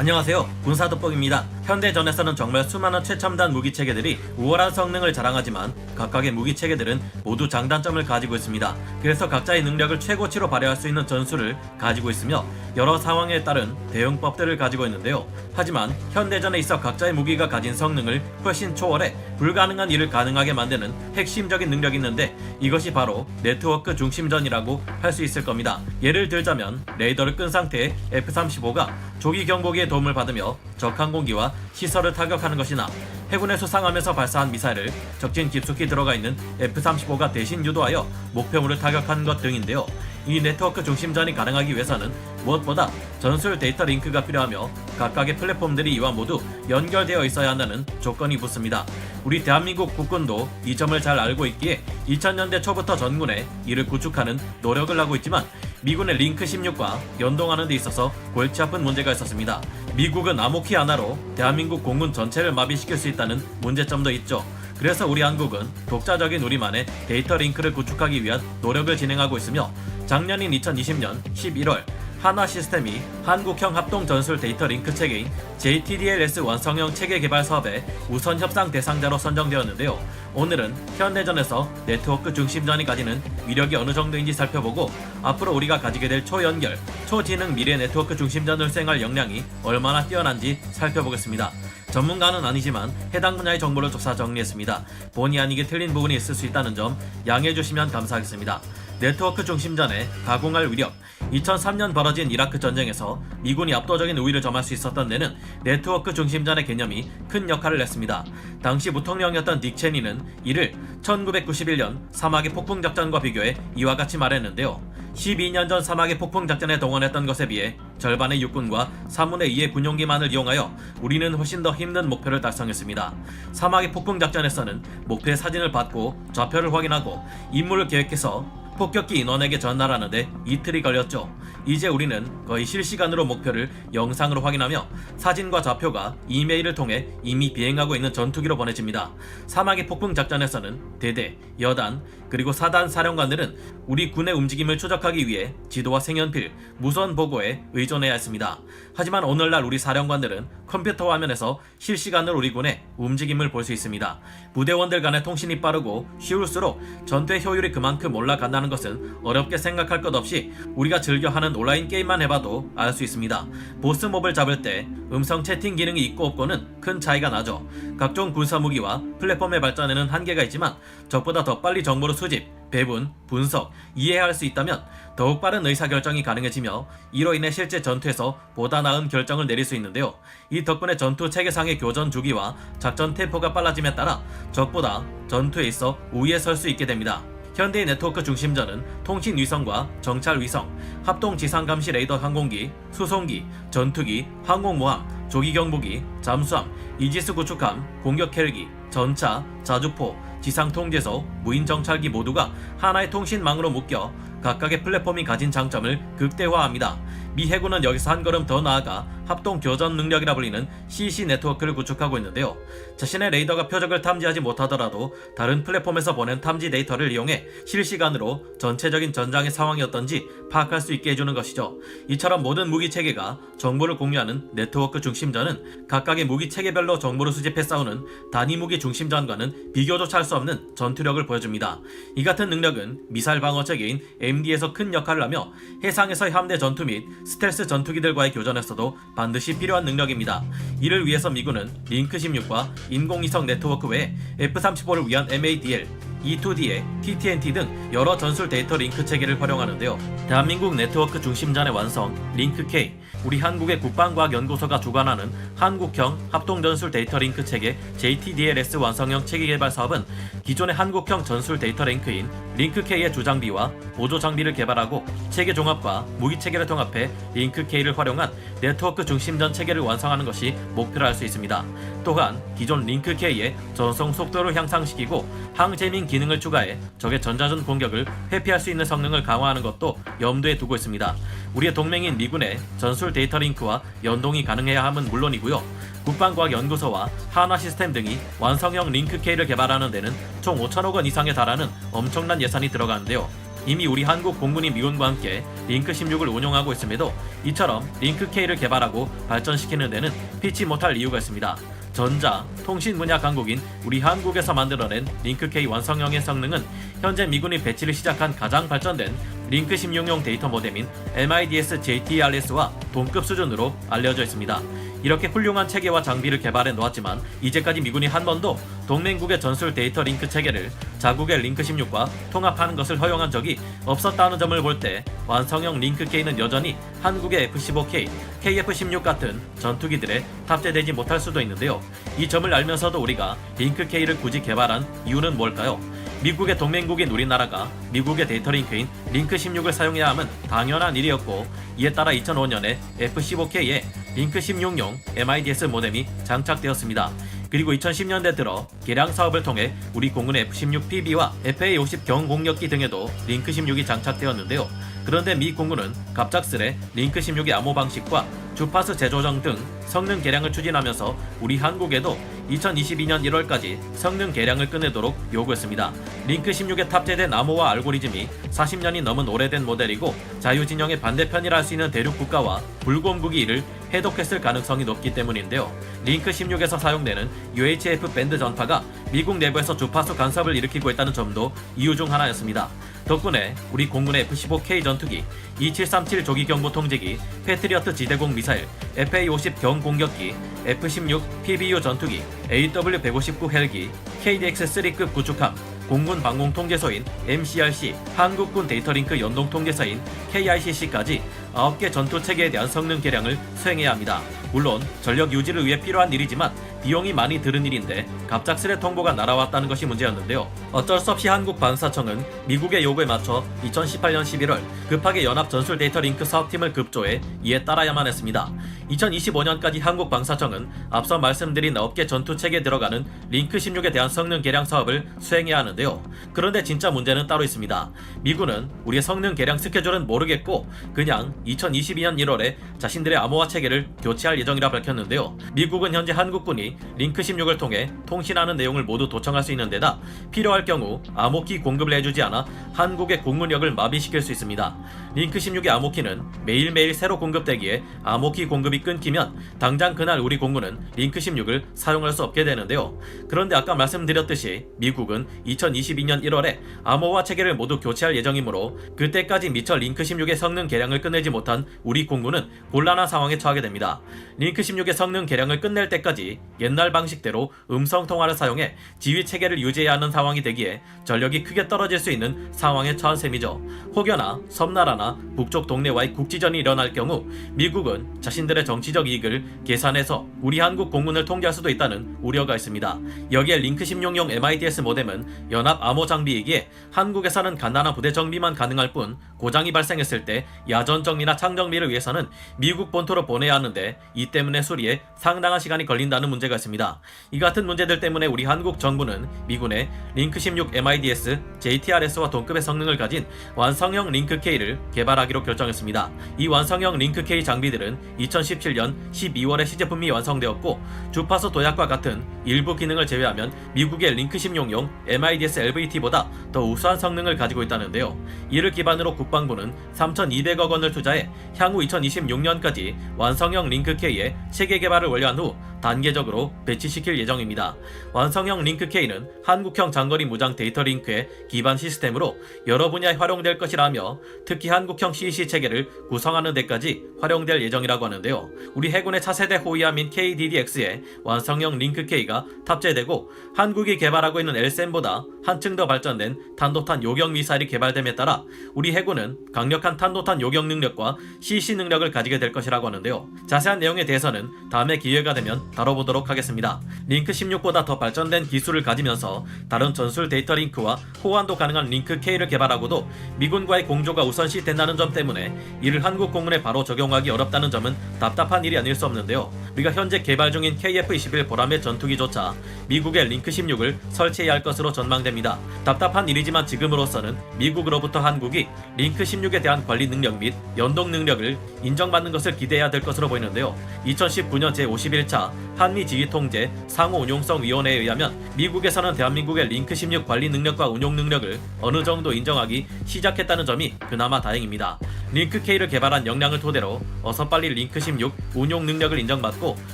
안녕하세요. 군사돋보기입니다. 현대전에서는 정말 수많은 최첨단 무기체계들이 우월한 성능을 자랑하지만 각각의 무기체계들은 모두 장단점을 가지고 있습니다. 그래서 각자의 능력을 최고치로 발휘할 수 있는 전술을 가지고 있으며 여러 상황에 따른 대응법들을 가지고 있는데요. 하지만 현대전에 있어 각자의 무기가 가진 성능을 훨씬 초월해 불가능한 일을 가능하게 만드는 핵심적인 능력이 있는데 이것이 바로 네트워크 중심전이라고 할 수 있을 겁니다. 예를 들자면 레이더를 끈 상태의 F-35가 조기 경보기의 도움을 받으며 적 항공기와 시설을 타격하는 것이나 해군에 수상하면서 발사한 미사일을 적진 깊숙이 들어가 있는 F-35가 대신 유도하여 목표물을 타격하는 것 등인데요. 이 네트워크 중심전이 가능하기 위해서는 무엇보다 전술 데이터 링크가 필요하며 각각의 플랫폼들이 이와 모두 연결되어 있어야 한다는 조건이 붙습니다. 우리 대한민국 국군도 이 점을 잘 알고 있기에 2000년대 초부터 전군에 이를 구축하는 노력을 하고 있지만 미군의 링크 16과 연동하는 데 있어서 골치 아픈 문제가 있었습니다. 미국은 암호키 하나로 대한민국 공군 전체를 마비시킬 수 있다는 문제점도 있죠. 그래서 우리 한국은 독자적인 우리만의 데이터 링크를 구축하기 위한 노력을 진행하고 있으며 작년인 2020년 11월 한화 시스템이 한국형 합동 전술 데이터 링크 체계인 JTDLS 완성형 체계 개발 사업의 우선 협상 대상자로 선정되었는데요. 오늘은 현대전에서 네트워크 중심전이 가지는 위력이 어느 정도인지 살펴보고 앞으로 우리가 가지게 될 초연결, 초지능 미래 네트워크 중심전을 수행할 역량이 얼마나 뛰어난지 살펴보겠습니다. 전문가는 아니지만 해당 분야의 정보를 조사 정리했습니다. 본의 아니게 틀린 부분이 있을 수 있다는 점 양해해 주시면 감사하겠습니다. 네트워크 중심전의 가공할 위력. 2003년 벌어진 이라크 전쟁에서 미군이 압도적인 우위를 점할 수 있었던 데는 네트워크 중심전의 개념이 큰 역할을 했습니다. 당시 부통령이었던 딕 체니는 이를 1991년 사막의 폭풍작전과 비교해 이와 같이 말했는데요. 12년 전 사막의 폭풍작전에 동원했던 것에 비해 절반의 육군과 3분의 2의 군용기만을 이용하여 우리는 훨씬 더 힘든 목표를 달성했습니다. 사막의 폭풍작전에서는 목표의 사진을 받고 좌표를 확인하고 임무를 계획해서 폭격기 인원에게 전달하는데 이틀이 걸렸죠. 이제 우리는 거의 실시간으로 목표를 영상으로 확인하며 사진과 좌표가 이메일을 통해 이미 비행하고 있는 전투기로 보내집니다. 사막의 폭풍 작전에서는 대대, 여단, 그리고 사단 사령관들은 우리 군의 움직임을 추적하기 위해 지도와 색연필, 무선 보고에 의존해야 했습니다. 하지만 오늘날 우리 사령관들은 컴퓨터 화면에서 실시간으로 우리 군의 움직임을 볼 수 있습니다. 부대원들 간의 통신이 빠르고 쉬울수록 전투의 효율이 그만큼 올라간다는 것은 어렵게 생각할 것 없이 우리가 즐겨 하는 온라인 게임만 해봐도 알 수 있습니다. 보스몹을 잡을 때 음성 채팅 기능이 있고 없고는 큰 차이가 나죠. 각종 군사무기와 플랫폼의 발전에는 한계가 있지만 적보다 더 빨리 정보를 수집, 배분, 분석, 이해할 수 있다면 더욱 빠른 의사결정이 가능해지며 이로 인해 실제 전투에서 보다 나은 결정을 내릴 수 있는데요. 이 덕분에 전투 체계상의 교전 주기와 작전 템포가 빨라짐에 따라 적보다 전투에 있어 우위에 설 수 있게 됩니다. 현대의 네트워크 중심전은 통신 위성과 정찰 위성, 합동 지상 감시 레이더 항공기, 수송기, 전투기, 항공모함, 조기 경보기, 잠수함, 이지스 구축함, 공격 헬기, 전차, 자주포, 지상 통제소, 무인 정찰기 모두가 하나의 통신망으로 묶여 각각의 플랫폼이 가진 장점을 극대화합니다. 미 해군은 여기서 한 걸음 더 나아가 합동 교전 능력이라 불리는 CC 네트워크를 구축하고 있는데요. 자신의 레이더가 표적을 탐지하지 못하더라도 다른 플랫폼에서 보낸 탐지 데이터를 이용해 실시간으로 전체적인 전장의 상황이 어떤지 파악할 수 있게 해주는 것이죠. 이처럼 모든 무기 체계가 정보를 공유하는 네트워크 중심전은 각각의 무기 체계별로 정보를 수집해 싸우는 단위 무기 중심전과는 비교조차 할 수 없는 전투력을 보여줍니다. 이 같은 능력은 미사일 방어 체계인 MD에서 큰 역할을 하며 해상에서 함대 전투 및 스텔스 전투기들과의 교전에서도 반드시 필요한 능력입니다. 이를 위해서 미군은 링크 16과 인공위성 네트워크 외에 F-35를 위한 MADL, E2D에 TTNT 등 여러 전술 데이터 링크 체계를 활용하는데요. 대한민국 네트워크 중심전의 완성, 링크-K, 우리 한국의 국방과학연구소가 주관하는 한국형 합동전술 데이터 링크 체계 JTDLS 완성형 체계 개발 사업은 기존의 한국형 전술 데이터 링크인 링크-K의 주장비와 보조 장비를 개발하고 체계 종합과 무기 체계를 통합해 링크-K를 활용한 네트워크 중심전 체계를 완성하는 것이 목표로 할 수 있습니다. 또한 기존 링크-K의 전송 속도를 향상시키고 항재민 기능을 추가해 적의 전자전 공격을 회피할 수 있는 성능을 강화하는 것도 염두에 두고 있습니다. 우리의 동맹인 미군의 전술 데이터 링크와 연동이 가능해야 함은 물론이고요. 국방과학연구소와 한화 시스템 등이 완성형 링크-K를 개발하는 데는 총 5천억 원 이상에 달하는 엄청난 예산이 들어가는데요. 이미 우리 한국 공군이 미군과 함께 링크 16을 운용하고 있음에도 이처럼 링크 K를 개발하고 발전시키는 데는 피치 못할 이유가 있습니다. 전자, 통신 분야 강국인 우리 한국에서 만들어낸 링크 K 완성형의 성능은 현재 미군이 배치를 시작한 가장 발전된 링크 16용 데이터 모뎀인 MIDS JTRS와 동급 수준으로 알려져 있습니다. 이렇게 훌륭한 체계와 장비를 개발해 놓았지만 이제까지 미군이 한 번도 동맹국의 전술 데이터 링크 체계를 자국의 링크 16과 통합하는 것을 허용한 적이 없었다는 점을 볼 때 완성형 링크 K는 여전히 한국의 F-15K, KF-16 같은 전투기들에 탑재되지 못할 수도 있는데요. 이 점을 알면서도 우리가 링크 K를 굳이 개발한 이유는 뭘까요? 미국의 동맹국인 우리나라가 미국의 데이터 링크인 링크 16을 사용해야 함은 당연한 일이었고, 이에 따라 2005년에 F-15K에 링크 16용 MIDS 모뎀이 장착되었습니다. 그리고 2010년대 들어 개량 사업을 통해 우리 공군의 F-16PB와 FA-50 경공격기 등에도 링크 16이 장착되었는데요. 그런데 미 공군은 갑작스레 링크 16의 암호 방식과 주파수 재조정 등 성능 개량을 추진하면서 우리 한국에도 2022년 1월까지 성능 개량을 끝내도록 요구했습니다. 링크 16에 탑재된 암호화 알고리즘이 40년이 넘은 오래된 모델이고 자유진영의 반대편이라 할 수 있는 대륙 국가와 불곰국이 이를 해독했을 가능성이 높기 때문인데요. 링크 16에서 사용되는 UHF 밴드 전파가 미국 내부에서 주파수 간섭을 일으키고 있다는 점도 이유 중 하나였습니다. 덕분에 우리 공군의 F-15K 전투기, 2737 조기경보 통제기, 패트리어트 지대공 미사일, FA-50 경공격기, F-16 PBU 전투기, AW-159 헬기, KDX-3급 구축함, 공군 방공통제소인 MCRC, 한국군 데이터링크 연동통제사인 KICC까지 9개 전투체계에 대한 성능 개량을 수행해야 합니다. 물론 전력 유지를 위해 필요한 일이지만 비용이 많이 드는 일인데 갑작스레 통보가 날아왔다는 것이 문제였는데요. 어쩔 수 없이 한국방사청은 미국의 요구에 맞춰 2018년 11월 급하게 연합 전술 데이터 링크 사업팀을 급조해 이에 따라야만 했습니다. 2025년까지 한국방사청은 앞서 말씀드린 9개 전투체계에 들어가는 링크 16에 대한 성능 개량 사업을 수행해야 하는데요. 그런데 진짜 문제는 따로 있습니다. 미군은 우리의 성능 개량 스케줄은 모르겠고 그냥 2022년 1월에 자신들의 암호화 체계를 교체할 예정이라 밝혔는데요. 미국은 현재 한국군이 링크 16을 통해 통신하는 내용을 모두 도청할 수 있는 데다 필요할 경우 암호키 공급을 해주지 않아 한국의 공군력을 마비시킬 수 있습니다. 링크 16의 암호키는 매일매일 새로 공급되기에 암호키 공급이 끊기면 당장 그날 우리 공군은 링크 16을 사용할 수 없게 되는데요. 그런데 아까 말씀드렸듯이 미국은 2022년 1월에 암호화 체계를 모두 교체할 예정이므로 그때까지 미처 링크 16의 성능 개량을 끝내지 못한 우리 공군은 곤란한 상황에 처하게 됩니다. 링크 16의 성능 개량을 끝낼 때까지 옛날 방식대로 음성 통화를 사용해 지휘 체계를 유지해야 하는 상황이 되기에 전력이 크게 떨어질 수 있는 상황에 처한 셈이죠. 혹여나 섬나라나 북쪽 동네와의 국지전이 일어날 경우 미국은 자신들의 정치적 이익을 계산해서 우리 한국 공군을 통제할 수도 있다는 우려가 있습니다. 여기에 링크 16용 MIDS 모뎀은 연합 암호 장비이기에 한국에서는 간단한 부대 정비만 가능할 뿐 고장이 발생했을 때 야전 정리나 창정비를 위해서는 미국 본토로 보내야 하는데 이 때문에 수리에 상당한 시간이 걸린다는 문제가 있습니다. 이 같은 문제들 때문에 우리 한국 정부는 미군의 링크 16 MIDS JTRS와 동급의 성능을 가진 완성형 링크 K를 개발하기로 결정했습니다. 이 완성형 링크 K 장비들은 2017년 12월에 시제품이 완성되었고 주파수 도약과 같은 일부 기능을 제외하면 미국의 링크 16용 MIDS LVT보다 더 우수한 성능을 가지고 있다는데요. 이를 기반으로 국방부는 3,200억 원을 투자해 향후 2026년까지 완성형 링크 K의 체계 개발을 완료한 후 단계적으로 배치시킬 예정입니다. 완성형 링크 K는 한국형 장거리 무장 데이터 링크의 기반 시스템으로 여러 분야에 활용될 것이라며 특히 한국형 CEC 체계를 구성하는 데까지 활용될 예정이라고 하는데요. 우리 해군의 차세대 호위함인 KDDX에 완성형 링크 K가 탑재되고 한국이 개발하고 있는 LSAM보다 한층 더 발전된 탄도탄 요격 미사일이 개발됨에 따라 우리 해군은 강력한 탄도탄 요격 능력과 CEC 능력을 가지게 될 것이라고 하는데요. 자세한 내용에 대해서는 다음에 기회가 되면 다뤄보도록 하겠습니다. 링크 16보다 더 발전된 기술을 가지면서 다른 전술 데이터 링크와 호환도 가능한 링크 K를 개발하고도 미군과의 공조가 우선시 된다는 점 때문에 이를 한국 공군에 바로 적용하기 어렵다는 점은 답답한 일이 아닐 수 없는데요. 우리가 현재 개발 중인 KF-21 보라매 전투기조차 미국의 링크 16을 설치해야 할 것으로 전망됩니다. 답답한 일이지만 지금으로서는 미국으로부터 한국이 링크 16에 대한 관리 능력 및 연동 능력을 인정받는 것을 기대해야 될 것으로 보이는데요. 2019년 제51차 한미 지휘통제 상호운용성위원회에 의하면 미국에서는 대한민국의 링크 16 관리 능력과 운용 능력을 어느 정도 인정하기 시작했다는 점이 그나마 다행입니다. 링크 K를 개발한 역량을 토대로 어서 빨리 링크 16 운용 능력을 인정받고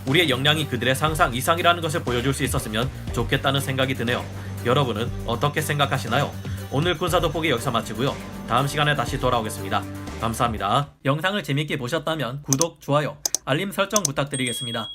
우리의 역량이 그들의 상상 이상이라는 것을 보여줄 수 있었으면 좋겠다는 생각이 드네요. 여러분은 어떻게 생각하시나요? 오늘 군사 돋보기 여기서 마치고요. 다음 시간에 다시 돌아오겠습니다. 감사합니다. 영상을 재밌게 보셨다면 구독, 좋아요, 알림 설정 부탁드리겠습니다.